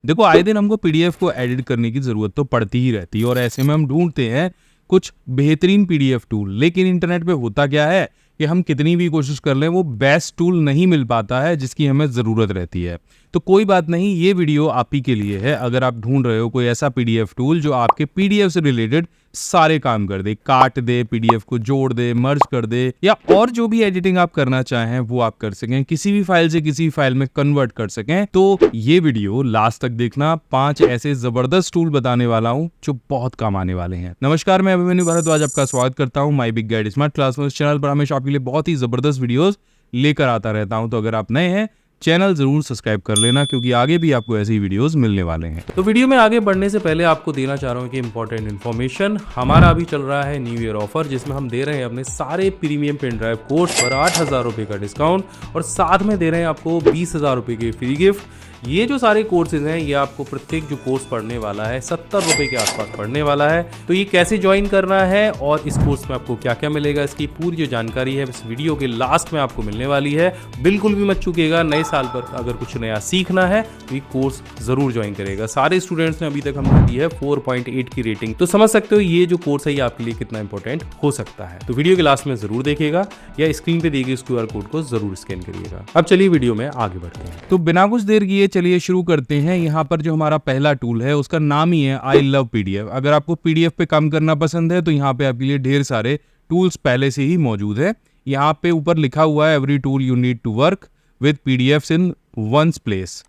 देखो आए दिन हमको पीडीएफ को एडिट करने की ज़रूरत तो पड़ती ही रहती है और ऐसे में हम ढूंढते हैं कुछ बेहतरीन पीडीएफ टूल। लेकिन इंटरनेट पे होता क्या है कि हम कितनी भी कोशिश कर लें वो बेस्ट टूल नहीं मिल पाता है जिसकी हमें ज़रूरत रहती है। तो कोई बात नहीं, ये वीडियो आप ही के लिए है। अगर आप ढूंढ रहे हो कोई ऐसा पीडीएफ टूल जो आपके पीडीएफ से रिलेटेड सारे काम कर दे, काट दे, पीडीएफ को जोड़ दे, मर्ज कर दे, या और जो भी एडिटिंग आप करना चाहें वो आप कर सकें, किसी भी फाइल से किसी फाइल में कन्वर्ट कर सकें, तो ये वीडियो लास्ट तक देखना। 5 ऐसे जबरदस्त टूल बताने वाला हूं जो बहुत काम आने वाले हैं। नमस्कार, मैं अभिमन्यु भारद्वाज आपका स्वागत करता हूं my big guide smart class में। इस चैनल पर हमेशा आपके लिए बहुत ही जबरदस्त वीडियोस लेकर आता रहता हूं। तो अगर आप नए हैं, चैनल जरूर सब्सक्राइब कर लेना क्योंकि आगे भी आपको ऐसे ही वीडियोस मिलने वाले हैं। तो वीडियो में आगे बढ़ने से पहले आपको देना चाह रहा हूँ कि इंपॉर्टेंट इन्फॉर्मेशन, हमारा अभी चल रहा है न्यू ईयर ऑफर जिसमें हम दे रहे हैं अपने सारे प्रीमियम पेन ड्राइव कोर्स पर 8,000 रुपये का डिस्काउंट और साथ में दे रहे हैं आपको 20,000 रुपये के फ्री गिफ्ट। ये जो सारे कोर्सेज हैं ये आपको प्रत्येक जो कोर्स पढ़ने वाला है 70 रुपये के आसपास पढ़ने वाला है। तो ये कैसे ज्वाइन करना है और इस कोर्स में आपको क्या क्या मिलेगा, इसकी पूरी जो जानकारी है इस वीडियो के लास्ट में आपको मिलने वाली है। बिल्कुल भी मत चूकिएगा। नए साल पर अगर कुछ नया सीखना है तो ये कोर्स जरूर ज्वाइन करेगा। सारे स्टूडेंट्स ने अभी तक हमने दी है 4.8 की रेटिंग, तो समझ सकते हो ये जो कोर्स है ये आपके लिए कितना इंपॉर्टेंट हो सकता है। तो वीडियो के लास्ट में जरूर देखिएगा या स्क्रीन पे दिए गए इस QR कोड को जरूर स्कैन करिएगा। अब चलिए वीडियो में आगे बढ़ते हैं। तो बिना कुछ देर किए चलिए शुरू करते हैं। यहाँ पर जो हमारा पहला टूल है उसका नाम ही है आई लव पीडीएफ। अगर आपको पीडीएफ पे काम करना पसंद है तो यहाँ पे आपके लिए ढेर सारे टूल्स पहले से ही मौजूद है। यहाँ पे ऊपर लिखा हुआ है every tool you need to work with PDF in one place.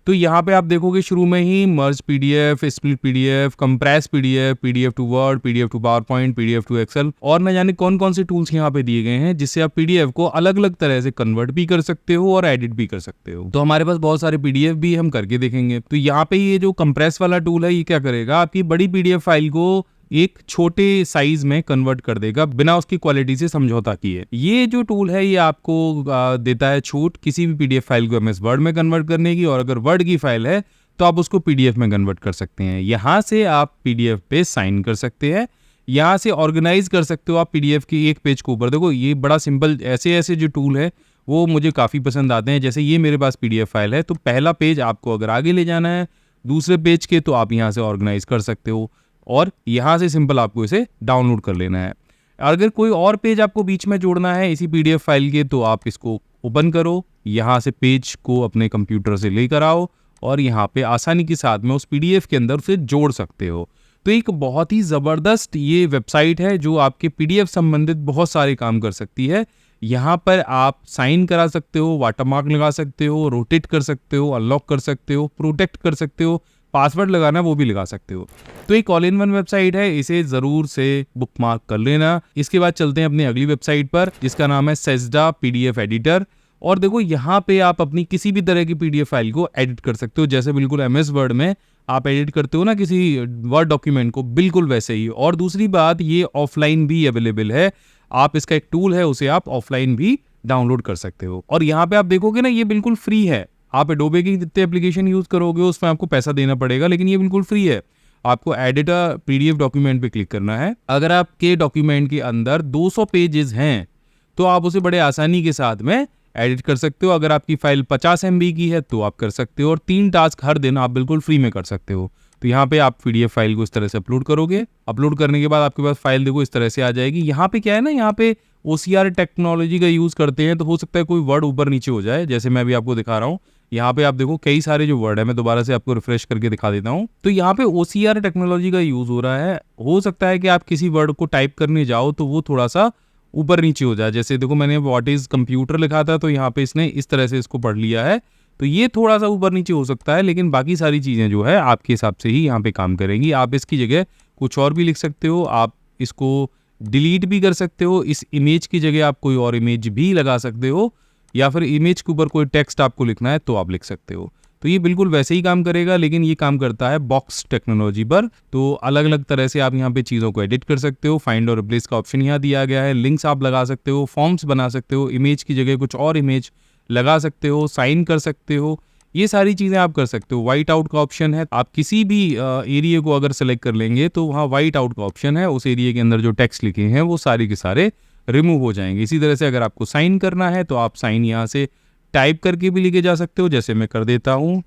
तो यहाँ पे आप देखोगे शुरू में ही merge PDF, split PDF, compress PDF, PDF to Word, PDF to PowerPoint, PDF to Excel और न जाने कौन कौन से टूल्स यहाँ पे दिए गए हैं जिससे आप पीडीएफ को अलग अलग तरह से कन्वर्ट भी कर सकते हो और एडिट भी कर सकते हो। तो हमारे पास बहुत सारे पीडीएफ भी हम करके देखेंगे। तो यहाँ पे ये जो कंप्रेस वाला टूल है ये क्या करेगा, आपकी बड़ी पीडीएफ फाइल को एक छोटे साइज में कन्वर्ट कर देगा बिना उसकी क्वालिटी से समझौता किए। ये जो टूल है ये आपको देता है छूट किसी भी पीडीएफ फाइल को एमएस वर्ड में कन्वर्ट करने की, और अगर वर्ड की फाइल है तो आप उसको पीडीएफ में कन्वर्ट कर सकते हैं। यहाँ से आप पीडीएफ पे साइन कर सकते हैं, यहाँ से ऑर्गेनाइज कर सकते हो आप पीडीएफ की एक पेज को ऊपर। देखो ये बड़ा सिंपल, ऐसे ऐसे जो टूल है वो मुझे काफ़ी पसंद आते हैं। जैसे ये मेरे पास पीडीएफ फाइल है तो पहला पेज आपको अगर आगे ले जाना है दूसरे पेज के तो आप यहाँ से ऑर्गेनाइज कर सकते हो और यहाँ से सिंपल आपको इसे डाउनलोड कर लेना है। अगर कोई और पेज आपको बीच में जोड़ना है इसी पीडीएफ फाइल के तो आप इसको ओपन करो, यहाँ से पेज को अपने कंप्यूटर से लेकर आओ और यहाँ पे आसानी के साथ में उस पीडीएफ के अंदर उसे जोड़ सकते हो। तो एक बहुत ही ज़बरदस्त ये वेबसाइट है जो आपके पीडीएफ संबंधित बहुत सारे काम कर सकती है। यहाँ पर आप साइन करा सकते हो, वाटरमार्क लगा सकते हो, रोटेट कर सकते हो, अनलॉक कर सकते हो, प्रोटेक्ट कर सकते हो, पासवर्ड लगाना वो भी लगा सकते हो। तो एक ऑल इन वन वेबसाइट है, इसे जरूर से बुकमार्क कर लेना। इसके बाद चलते हैं अपनी अगली वेबसाइट पर जिसका नाम है सेजडा पीडीएफ एडिटर। और देखो यहाँ पे आप अपनी किसी भी तरह की पीडीएफ फाइल को एडिट कर सकते हो, जैसे बिल्कुल एमएस वर्ड में आप एडिट करते हो ना किसी वर्ड डॉक्यूमेंट को, बिल्कुल वैसे ही। और दूसरी बात ये ऑफलाइन भी अवेलेबल है, आप इसका एक टूल है उसे आप ऑफलाइन भी डाउनलोड कर सकते हो। और यहाँ पे आप देखोगे ना ये बिल्कुल फ्री है। आप एडोबे की जितने एप्लीकेशन यूज करोगे उसमें आपको पैसा देना पड़ेगा, लेकिन ये बिल्कुल फ्री है। आपको एडिट अ पीडीएफ डॉक्यूमेंट पे क्लिक करना है। अगर आपके डॉक्यूमेंट के अंदर 200 पेजेस हैं तो आप उसे बड़े आसानी के साथ में एडिट कर सकते हो। अगर आपकी फाइल 50 MB की है तो आप कर सकते हो और 3 टास्क हर दिन आप बिल्कुल फ्री में कर सकते हो। तो यहाँ पे आप पीडीएफ फाइल को इस तरह से अपलोड करोगे। अपलोड करने के बाद आपके पास फाइल देखो इस तरह से आ जाएगी। यहाँ पे क्या है ना, यहाँ पे OCR टेक्नोलॉजी का यूज करते हैं तो हो सकता है कोई वर्ड ऊपर नीचे हो जाए, जैसे मैं अभी आपको दिखा रहा हूँ। यहाँ पे आप देखो कई सारे जो वर्ड है, मैं दोबारा से आपको रिफ्रेश करके दिखा देता हूँ। तो यहाँ पे OCR टेक्नोलॉजी का यूज हो रहा है। हो सकता है कि आप किसी वर्ड को टाइप करने जाओ तो वो थोड़ा सा ऊपर नीचे हो जाए। जैसे देखो मैंने व्हाट इज कंप्यूटर लिखा था तो यहाँ पे इसने इस तरह से इसको पढ़ लिया है, तो ये थोड़ा सा ऊपर नीचे हो सकता है, लेकिन बाकी सारी चीज़ें जो है आपके हिसाब से ही यहाँ पे काम करेंगी। आप इसकी जगह कुछ और भी लिख सकते हो, आप इसको डिलीट भी कर सकते हो। इस इमेज की जगह आप कोई और इमेज भी लगा सकते हो, या फिर इमेज के ऊपर कोई टेक्स्ट आपको लिखना है तो आप लिख सकते हो। तो ये बिल्कुल वैसे ही काम करेगा, लेकिन ये काम करता है बॉक्स टेक्नोलॉजी पर। तो अलग अलग तरह से आप यहाँ पे चीज़ों को एडिट कर सकते हो। फाइंड और रिप्लेस का ऑप्शन यहाँ दिया गया है। लिंक्स आप लगा सकते हो, फॉर्म्स बना सकते हो, इमेज की जगह कुछ और इमेज लगा सकते हो, साइन कर सकते हो, ये सारी चीज़ें आप कर सकते हो। वाइट आउट का ऑप्शन है, आप किसी भी एरिया को अगर सेलेक्ट कर लेंगे तो वहाँ वाइट आउट का ऑप्शन है, उस एरिया के अंदर जो टेक्स्ट लिखे हैं वो सारे के सारे रिमूव हो जाएंगे। इसी तरह से अगर आपको साइन करना है तो आप साइन यहाँ से टाइप करके भी लिखे जा सकते हो, जैसे मैं कर देता हूँ।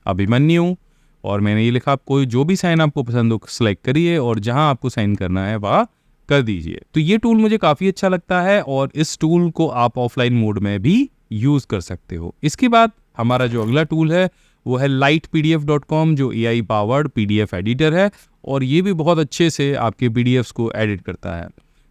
अभिमन्यु, और मैंने ये लिखा, आप कोई जो भी साइन आपको पसंद हो सेलेक्ट करिए और जहां आपको साइन करना है वहाँ कर दीजिए। तो ये टूल मुझे काफ़ी अच्छा लगता है और इस टूल को आप ऑफलाइन मोड में भी यूज़ कर सकते हो। इसके बाद हमारा जो अगला टूल है वो है lightpdf.com, जो AI पावर्ड PDF एडिटर है और ये भी बहुत अच्छे से आपके PDFs को एडिट करता है।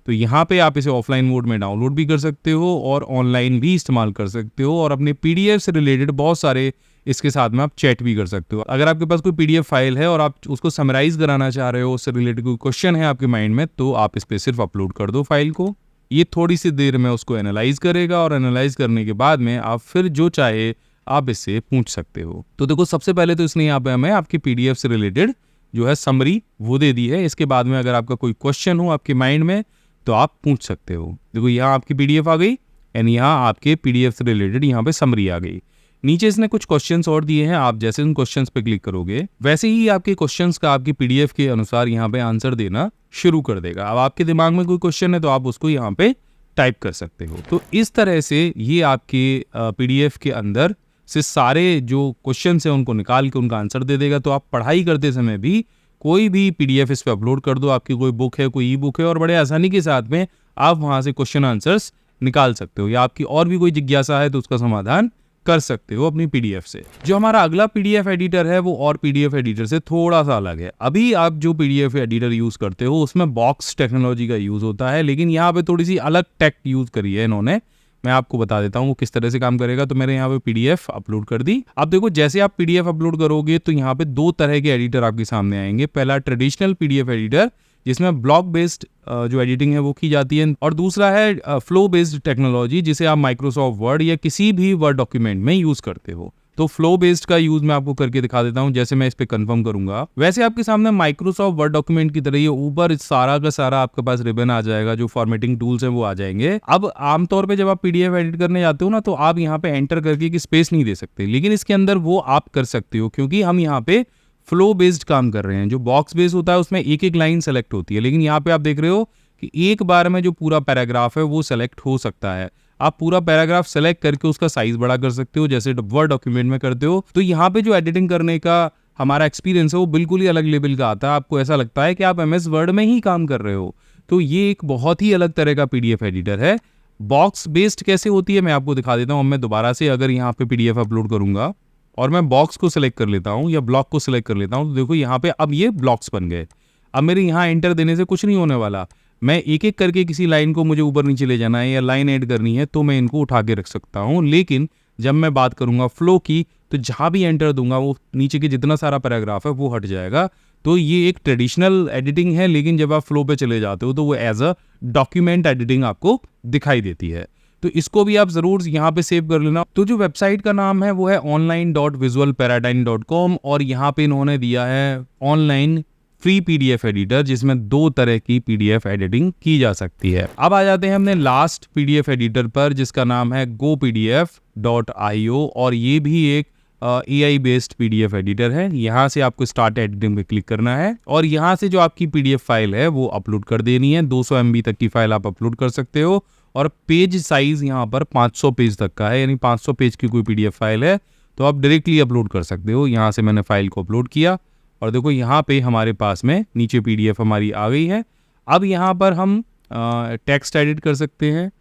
तो यहाँ पे आप इसे ऑफलाइन मोड में डाउनलोड भी कर सकते हो और ऑनलाइन भी इस्तेमाल कर सकते हो और अपने PDF से रिलेटेड बहुत सारे इसके साथ में आप चैट भी कर सकते हो। अगर आपके पास कोई PDF फाइल है और आप उसको समराइज कराना चाह रहे हो, उससे रिलेटेड कोई क्वेश्चन है आपके माइंड में, तो आप इस पे सिर्फ अपलोड कर दो फाइल को, ये थोड़ी सी देर में उसको एनालाइज करेगा और एनालाइज करने के बाद में आप फिर जो चाहे आप इससे पूछ सकते हो। तो देखो, सबसे पहले तो इसने यहाँ पे हमें आपकी PDF से रिलेटेड जो है समरी वो दे दी है। इसके बाद में अगर आपका कोई क्वेश्चन हो आपके माइंड में तो आप पूछ सकते हो। देखो, यहाँ आपकी PDF आ गई एंड यहाँ आपके PDF से रिलेटेड यहाँ पे समरी आ गई। नीचे इसने कुछ क्वेश्चंस और दिए हैं, आप जैसे उन क्वेश्चंस पे क्लिक करोगे वैसे ही आपके क्वेश्चंस का आपकी PDF के अनुसार यहाँ पे आंसर देना शुरू कर देगा। अब आपके दिमाग में कोई क्वेश्चन है तो आप उसको यहाँ पे टाइप कर सकते हो। तो इस तरह से ये आपके PDF के अंदर से सारे जो क्वेश्चन है उनको निकाल के उनका आंसर दे देगा। तो आप पढ़ाई करते समय भी कोई भी PDF इस पे अपलोड कर दो, आपकी कोई बुक है, कोई ई-बुक है, और बड़े आसानी के साथ में आप वहाँ से क्वेश्चन आंसर्स निकाल सकते हो, या आपकी और भी कोई जिज्ञासा है तो उसका समाधान कर सकते हो अपनी PDF से। जो हमारा अगला PDF एडिटर है वो और PDF एडिटर से थोड़ा सा अलग है। अभी आप जो PDF एडिटर यूज करते हो उसमें बॉक्स टेक्नोलॉजी का यूज होता है, लेकिन यहाँ पे थोड़ी सी अलग टेक यूज करी है इन्होंने। मैं आपको बता देता हूँ वो किस तरह से काम करेगा। तो मेरे यहाँ पे PDF अपलोड कर दी। अब देखो, जैसे आप PDF अपलोड करोगे तो यहाँ पे दो तरह के एडिटर आपके सामने आएंगे। पहला ट्रेडिशनल PDF एडिटर जिसमें ब्लॉक बेस्ड जो एडिटिंग है वो की जाती है, और दूसरा है फ्लो बेस्ड टेक्नोलॉजी जिसे आप माइक्रोसॉफ्ट वर्ड या किसी भी वर्ड डॉक्यूमेंट में यूज करते हो। तो फ्लो बेस्ड का यूज मैं आपको करके दिखा देता हूं। जैसे मैं इस पे कंफर्म करूंगा वैसे आपके सामने माइक्रोसॉफ्ट वर्ड डॉक्यूमेंट की तरह ये ऊपर सारा का सारा आपके पास रिबन आ जाएगा, जो फॉर्मेटिंग टूल्स हैं वो आ जाएंगे। अब आमतौर पे जब आप PDF एडिट करने जाते हो ना तो आप यहाँ पे एंटर करके की स्पेस नहीं दे सकते, लेकिन इसके अंदर वो आप कर सकते हो क्योंकि हम यहाँ पे फ्लो बेस्ड काम कर रहे हैं। जो बॉक्स बेस्ड होता है उसमें एक एक लाइन सेलेक्ट होती है, लेकिन यहाँ पे आप देख रहे हो कि एक बार में जो पूरा पैराग्राफ है वो सेलेक्ट हो सकता है। आप पूरा पैराग्राफ सेलेक्ट करके उसका साइज बड़ा कर सकते हो जैसे वर्ड डॉक्यूमेंट में करते हो। तो यहाँ पे जो एडिटिंग करने का हमारा एक्सपीरियंस है वो बिल्कुल ही अलग लेवल का आता है। आपको ऐसा लगता है कि आप MS वर्ड में ही काम कर रहे हो। तो ये एक बहुत ही अलग तरह का PDF एडिटर है। बॉक्स बेस्ड कैसे होती है मैं आपको दिखा देता हूँ। मैं दोबारा से अगर यहाँ पे PDF अपलोड करूंगा और मैं बॉक्स को सिलेक्ट कर लेता हूँ या ब्लॉक को सिलेक्ट कर लेता हूँ, तो देखो यहाँ पे अब ये ब्लॉक्स बन गए। अब मेरे यहाँ एंटर देने से कुछ नहीं होने वाला। मैं एक एक करके किसी लाइन को मुझे ऊपर नीचे ले जाना है या लाइन ऐड करनी है तो मैं इनको उठा के रख सकता हूँ, लेकिन जब मैं बात करूंगा फ्लो की तो जहां भी एंटर दूंगा वो नीचे के जितना सारा पैराग्राफ है वो हट जाएगा। तो ये एक ट्रेडिशनल एडिटिंग है, लेकिन जब आप फ्लो पे चले जाते हो तो वो एज अ डॉक्यूमेंट एडिटिंग आपको दिखाई देती है। तो इसको भी आप जरूर यहाँ पे सेव कर लेना। तो जो वेबसाइट का नाम है वो है online.visualparadigm.com और यहाँ पे इन्होंने दिया है ऑनलाइन फ्री PDF एडिटर जिसमें दो तरह की PDF एडिटिंग की जा सकती है। अब आ जाते हैं हमने लास्ट PDF एडिटर पर जिसका नाम है gopdf.io और ये भी एक AI बेस्ड PDF एडिटर है। यहाँ से आपको स्टार्ट एडिटिंग पे क्लिक करना है और यहाँ से जो आपकी PDF फाइल है वो अपलोड कर देनी है। 200 MB तक की फाइल आप अपलोड कर सकते हो और पेज साइज यहाँ पर 500 पेज तक का है, यानी 500 पेज की कोई PDF फाइल है तो आप डायरेक्टली अपलोड कर सकते हो। यहाँ से मैंने फाइल को अपलोड किया और देखो यहाँ पे हमारे पास में नीचे PDF हमारी आ गई है। अब यहाँ पर हम टेक्स्ट एडिट कर सकते हैं,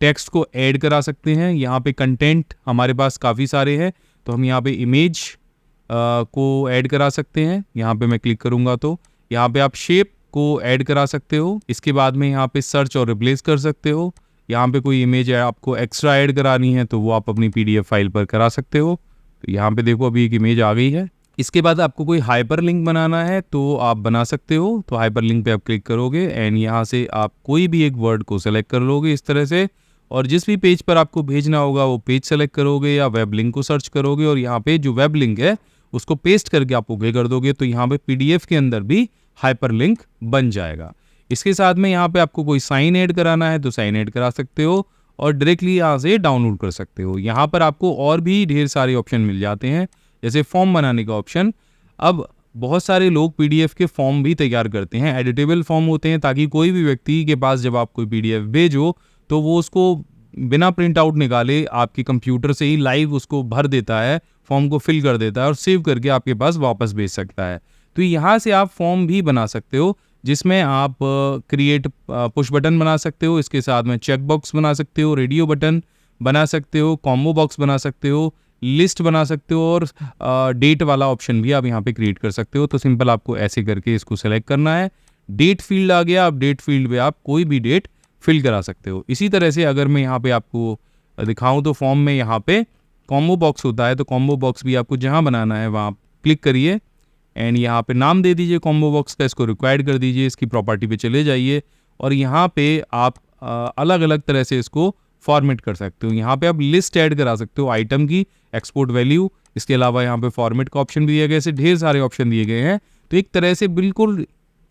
टेक्स्ट को ऐड करा सकते हैं। यहाँ पे कंटेंट हमारे पास काफ़ी सारे हैं तो हम यहाँ पे इमेज को ऐड करा सकते हैं। यहाँ पे मैं क्लिक करूँगा तो यहाँ पे आप शेप को ऐड करा सकते हो। इसके बाद में यहाँ पे सर्च और रिप्लेस कर सकते हो। यहाँ पे कोई इमेज है आपको एक्स्ट्रा ऐड करानी है तो वो आप अपनी PDF फाइल पर करा सकते हो। तो यहाँ पे देखो अभी एक इमेज आ गई है। इसके बाद आपको कोई हाइपर लिंक बनाना है तो आप बना सकते हो। तो हाइपर लिंक पे आप क्लिक करोगे एंड यहाँ से आप कोई भी एक वर्ड को सेलेक्ट कर लोगे इस तरह से, और जिस भी पेज पर आपको भेजना होगा वो पेज सेलेक्ट करोगे या वेब लिंक को सर्च करोगे और यहाँ पे जो वेब लिंक है उसको पेस्ट करके आप ओके कर दोगे तो यहाँ पे PDF के अंदर भी हाइपर लिंक बन जाएगा। इसके साथ में यहाँ पे आपको कोई साइन ऐड कराना है तो साइन ऐड करा सकते हो और डायरेक्टली यहाँ से डाउनलोड कर सकते हो। यहाँ पर आपको और भी ढेर सारे ऑप्शन मिल जाते हैं जैसे फॉर्म बनाने का ऑप्शन। अब बहुत सारे लोग PDF के फॉर्म भी तैयार करते हैं, एडिटेबल फॉर्म होते हैं ताकि कोई भी व्यक्ति के पास जब आप कोई PDF भेजो तो वो उसको बिना प्रिंट आउट निकाले आपके कंप्यूटर से ही लाइव उसको भर देता है फॉर्म को फिल कर देता है और सेव करके आपके पास वापस भेज सकता है। तो यहाँ से आप फॉर्म भी बना सकते हो जिसमें आप क्रिएट पुश बटन बना सकते हो, इसके साथ में चेक बॉक्स बना सकते हो, रेडियो बटन बना सकते हो, कॉम्बो बॉक्स बना सकते हो, लिस्ट बना सकते हो और डेट वाला ऑप्शन भी आप यहाँ पे क्रिएट कर सकते हो। तो सिंपल आपको ऐसे करके इसको सेलेक्ट करना है। डेट फील्ड आ गया, अब डेट फील्ड में आप कोई भी डेट फिल करा सकते हो। इसी तरह से अगर मैं यहाँ पे आपको दिखाऊं तो फॉर्म में यहाँ पे कॉम्बो बॉक्स होता है, तो कॉम्बो बॉक्स भी आपको जहाँ बनाना है वहाँ क्लिक करिए एंड यहाँ पे नाम दे दीजिए कॉम्बो बॉक्स का, इसको रिक्वायर्ड कर दीजिए, इसकी प्रॉपर्टी पे चले जाइए और यहाँ पे आप अलग अलग तरह से इसको फॉर्मेट कर सकते हो। यहाँ पे आप लिस्ट ऐड करा सकते हो आइटम की, एक्सपोर्ट वैल्यू, इसके अलावा यहाँ पे फॉर्मेट का ऑप्शन भी दिया गया है। ऐसे ढेर सारे ऑप्शन दिए गए हैं। तो एक तरह से बिल्कुल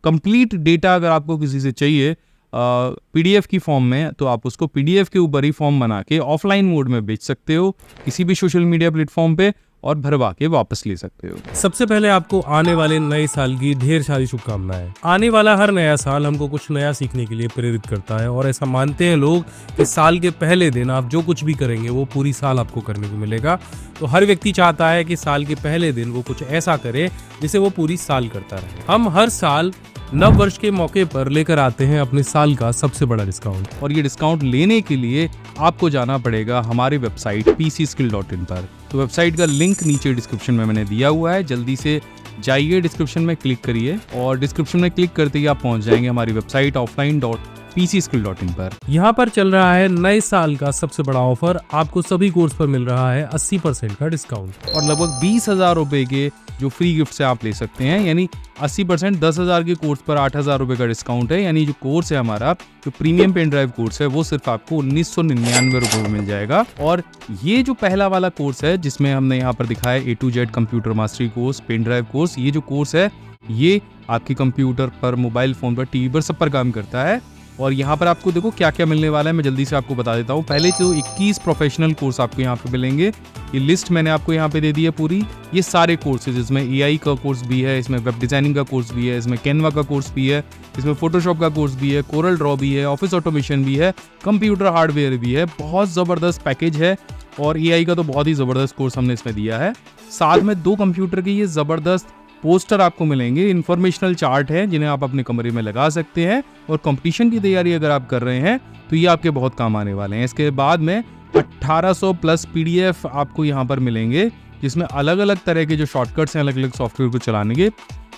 कंप्लीट डेटा अगर आपको किसी से चाहिए पीडीएफ की फॉर्म में, तो आप उसको पीडीएफ के ऊपर ही फॉर्म बना के ऑफलाइन मोड में बेच सकते हो किसी भी सोशल मीडिया प्लेटफॉर्म पे और भरवा के वापस ले सकते हो। सबसे पहले आपको आने वाले नए साल की ढेर सारी शुभकामनाएं। आने वाला हर नया साल हमको कुछ नया सीखने के लिए प्रेरित करता है और ऐसा मानते हैं लोग कि साल के पहले दिन आप जो कुछ भी करेंगे वो पूरी साल आपको करने को मिलेगा। तो हर व्यक्ति चाहता है कि साल के पहले दिन वो कुछ ऐसा करे जिसे वो पूरी साल करता रहे। हम हर साल नव वर्ष के मौके पर लेकर आते हैं अपने साल का सबसे बड़ा डिस्काउंट, और ये डिस्काउंट लेने के लिए आपको जाना पड़ेगा हमारे वेबसाइट pcskill.in पर। तो वेबसाइट का लिंक नीचे डिस्क्रिप्शन में मैंने दिया हुआ है, जल्दी से जाइए डिस्क्रिप्शन में क्लिक करिए और डिस्क्रिप्शन में क्लिक करते ही आप पहुंच जाएंगे हमारी वेबसाइट offline.pcskill.in पर। यहाँ पर चल रहा है नए साल का सबसे बड़ा ऑफर। आपको सभी कोर्स पर मिल रहा है 80% का डिस्काउंट और लगभग 20,000 रुपए के जो फ्री गिफ्ट से आप ले सकते हैं। यानी 80% 10,000 के कोर्स पर 8,000 रुपए का डिस्काउंट है। यानी जो कोर्स है हमारा, जो प्रीमियम पेन ड्राइव कोर्स है, वो सिर्फ आपको 1999 रुपए में मिल जाएगा। और ये जो पहला वाला कोर्स है जिसमें हमने यहाँ पर दिखाया A to Z computer mastery course, pen drive course, ये जो कोर्स है ये आपके कंप्यूटर पर, मोबाइल फोन पर, टीवी पर, सब पर काम करता है। और यहाँ पर आपको देखो क्या क्या मिलने वाला है, मैं जल्दी से आपको बता देता हूँ। पहले तो 21 प्रोफेशनल कोर्स आपको यहाँ पे मिलेंगे। ये लिस्ट मैंने आपको यहाँ पे दे दी है पूरी। ये सारे कोर्सेज, इसमें AI का कोर्स भी है, इसमें वेब डिजाइनिंग का कोर्स भी है, इसमें कैनवा का कोर्स भी है, इसमें फोटोशॉप का कोर्स भी है, कोरल ड्रॉ भी है, ऑफिस ऑटोमेशन भी है, कंप्यूटर हार्डवेयर भी है। बहुत ज़बरदस्त पैकेज है और AI का तो बहुत ही ज़बरदस्त कोर्स हमने इसमें दिया है। साथ में 2 कंप्यूटर के ये ज़बरदस्त पोस्टर आपको मिलेंगे, इन्फॉर्मेशनल चार्ट है जिन्हें आप अपने कमरे में लगा सकते हैं। और कंपटीशन की तैयारी अगर आप कर रहे हैं तो ये आपके बहुत काम आने वाले हैं। इसके बाद में 1800 प्लस PDF आपको यहाँ पर मिलेंगे जिसमें अलग अलग तरह के जो शॉर्टकट्स हैं अलग अलग सॉफ्टवेयर को चलाने के,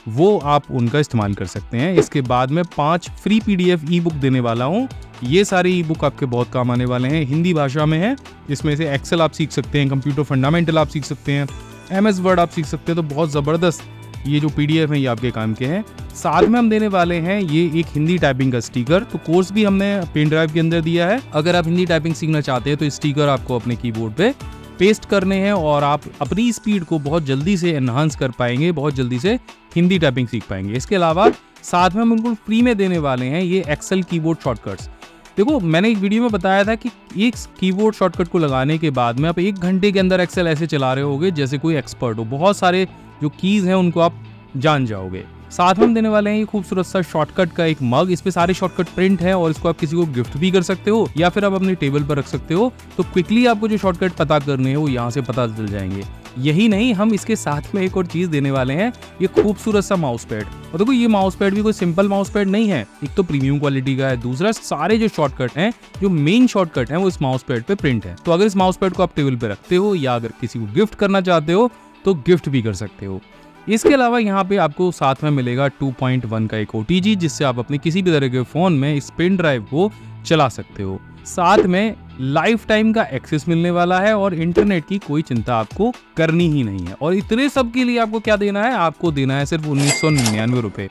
वो आप उनका इस्तेमाल कर सकते हैं। इसके बाद में 5 फ्री PDF ई बुक देने वाला हूँ। ये सारे ई बुक आपके बहुत काम आने वाले हैं, हिंदी भाषा में है, जिसमें से एक्सेल आप सीख सकते हैं, कंप्यूटर फंडामेंटल आप सीख सकते हैं, MS वर्ड आप सीख सकते हैं। तो बहुत ज़बरदस्त ये जो PDF हैं ये आपके काम के हैं। साथ में हम देने वाले हैं ये एक हिंदी टाइपिंग का स्टिकर। तो कोर्स भी हमने पेन ड्राइव के अंदर दिया है। अगर आप हिंदी टाइपिंग सीखना चाहते हैं तो स्टिकर आपको अपने कीबोर्ड पे पेस्ट करने हैं और आप अपनी स्पीड को बहुत जल्दी से एनहांस कर पाएंगे, बहुत जल्दी से हिंदी टाइपिंग सीख पाएंगे। इसके अलावा साथ में हम बिल्कुल फ्री में देने वाले हैं ये एक्सेल कीबोर्ड शॉर्टकट्स। देखो, मैंने एक वीडियो में बताया था कि एक कीबोर्ड शॉर्टकट को लगाने के बाद में आप 1 घंटे के अंदर एक्सेल ऐसे चला रहे होगे जैसे कोई एक्सपर्ट हो। बहुत सारे जो कीज हैं उनको आप जान जाओगे। साथ में हम देने वाले हैं ये खूबसूरत सा शॉर्टकट का एक मग। इस पे सारे शॉर्टकट प्रिंट है और इसको आप किसी को गिफ्ट भी कर सकते हो या फिर आप अपने टेबल पर रख सकते हो। तो क्विकली आपको जो शॉर्टकट पता करने हैं वो यहाँ से पता चल जाएंगे। यही नहीं, हम इसके साथ में एक और चीज देने वाले हैं, ये खूबसूरत सा माउस पैड। और देखो, ये माउस पैड भी कोई सिंपल माउस पैड नहीं है, एक तो प्रीमियम क्वालिटी का है, दूसरा सारे जो शॉर्टकट हैं, जो मेन शॉर्टकट हैं, वो इस माउस पैड पे प्रिंट है। तो अगर इस माउस पैड को आप टेबल पे रखते हो या अगर किसी को गिफ्ट करना चाहते हो तो गिफ्ट भी कर सकते हो। इसके अलावा यहाँ पे आपको साथ में मिलेगा 2.1 का एक OTG, जिससे आप अपने किसी भी तरह के फोन में इस पेन ड्राइव को चला सकते हो। साथ में लाइफ टाइम का एक्सेस मिलने वाला है और इंटरनेट की कोई चिंता आपको करनी ही नहीं है। और इतने सब के लिए आपको क्या देना है, आपको देना है सिर्फ 1999 रुपए।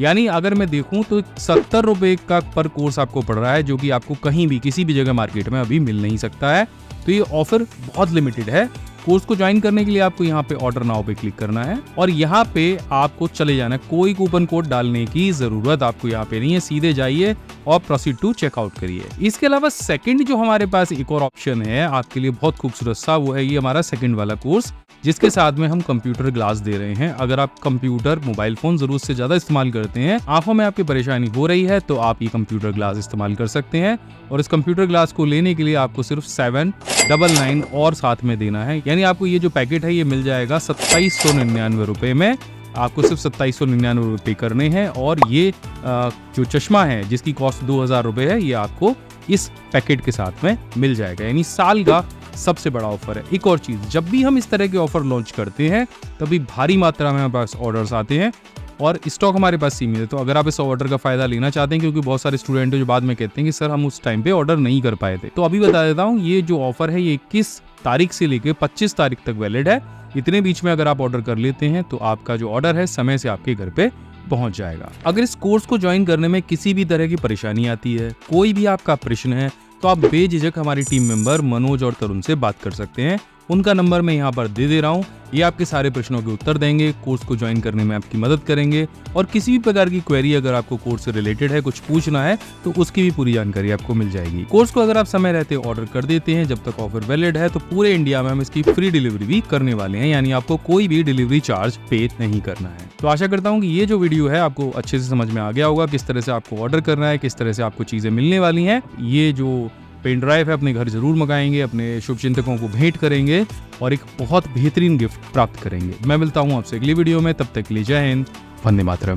यानी अगर मैं देखूं तो 70 रुपए का पर कोर्स आपको पड़ रहा है, जो कि आपको कहीं भी किसी भी जगह मार्केट में अभी मिल नहीं सकता है। तो ये ऑफर बहुत लिमिटेड है। कोर्स को ज्वाइन करने के लिए आपको यहाँ पे ऑर्डर नाउ पे क्लिक करना है और यहाँ पे आपको चले जाना है। कोई कूपन कोड डालने की जरूरत आपको यहाँ पे नहीं है, सीधे जाइए और प्रोसीड टू चेकआउट करिए। इसके अलावा सेकंड जो हमारे पास एक और ऑप्शन है आपके लिए बहुत खूबसूरत सा, वो है ये हमारा सेकंड वाला कोर्स जिसके साथ में हम कंप्यूटर ग्लास दे रहे हैं। अगर आप कंप्यूटर मोबाइल फोन जरूरत से ज्यादा इस्तेमाल करते हैं, आंखों में आपकी परेशानी हो रही है, तो आप ये कंप्यूटर ग्लास इस्तेमाल कर सकते हैं। और इस कंप्यूटर ग्लास को लेने के लिए आपको सिर्फ 799 और साथ में देना है, यानी आपको ये जो पैकेट है ये मिल जाएगा 2799 रुपए में। आपको सिर्फ 2799 रुपये करने हैं और ये जो चश्मा है जिसकी कॉस्ट 2000 रुपये है, ये आपको इस पैकेट के साथ में मिल जाएगा, यानी साल का सबसे बड़ा ऑफर है। एक और चीज़, जब भी हम इस तरह के ऑफर लॉन्च करते हैं तभी भारी मात्रा में हमारे पास ऑर्डर्स आते हैं और स्टॉक हमारे पास सीमित है। तो अगर आप इस ऑर्डर का फायदा लेना चाहते हैं, क्योंकि बहुत सारे स्टूडेंट हैं जो बाद में कहते हैं कि सर हम उस टाइम पे ऑर्डर नहीं कर पाए थे, तो अभी बता देता हूँ ये जो ऑफर है ये 21 तारीख से लेकर 25 तारीख तक वैलिड है। इतने बीच में अगर आप ऑर्डर कर लेते हैं तो आपका जो ऑर्डर है समय से आपके घर पे पहुंच जाएगा। अगर इस कोर्स को ज्वाइन करने में किसी भी तरह की परेशानी आती है, कोई भी आपका प्रश्न है, तो आप बेझिझक हमारी टीम मेंबर मनोज और तरुण से बात कर सकते हैं। उनका नंबर मैं यहाँ पर दे रहा हूँ। ये आपके सारे प्रश्नों के उत्तर देंगे, कोर्स को ज्वाइन करने में आपकी मदद करेंगे और किसी भी प्रकार की क्वेरी अगर आपको कोर्स से रिलेटेड है, कुछ पूछना है, तो उसकी भी पूरी जानकारी आपको मिल जाएगी। कोर्स को अगर आप समय रहते ऑर्डर कर देते हैं, जब तक ऑफर वैलिड है, तो पूरे इंडिया में हम इसकी फ्री डिलीवरी भी करने वाले हैं, यानी आपको कोई भी डिलीवरी चार्ज पे नहीं करना है। तो आशा करता हूँ कि ये जो वीडियो है आपको अच्छे से समझ में आ गया होगा, किस तरह से आपको ऑर्डर करना है, किस तरह से आपको चीजें मिलने वाली हैं। ये जो पेन ड्राइव है अपने घर जरूर मंगाएंगे, अपने शुभचिंतकों को भेंट करेंगे और एक बहुत बेहतरीन गिफ्ट प्राप्त करेंगे। मैं मिलता हूं आपसे अगली वीडियो में, तब तक के लिए जय हिंद, वंदे मातरम।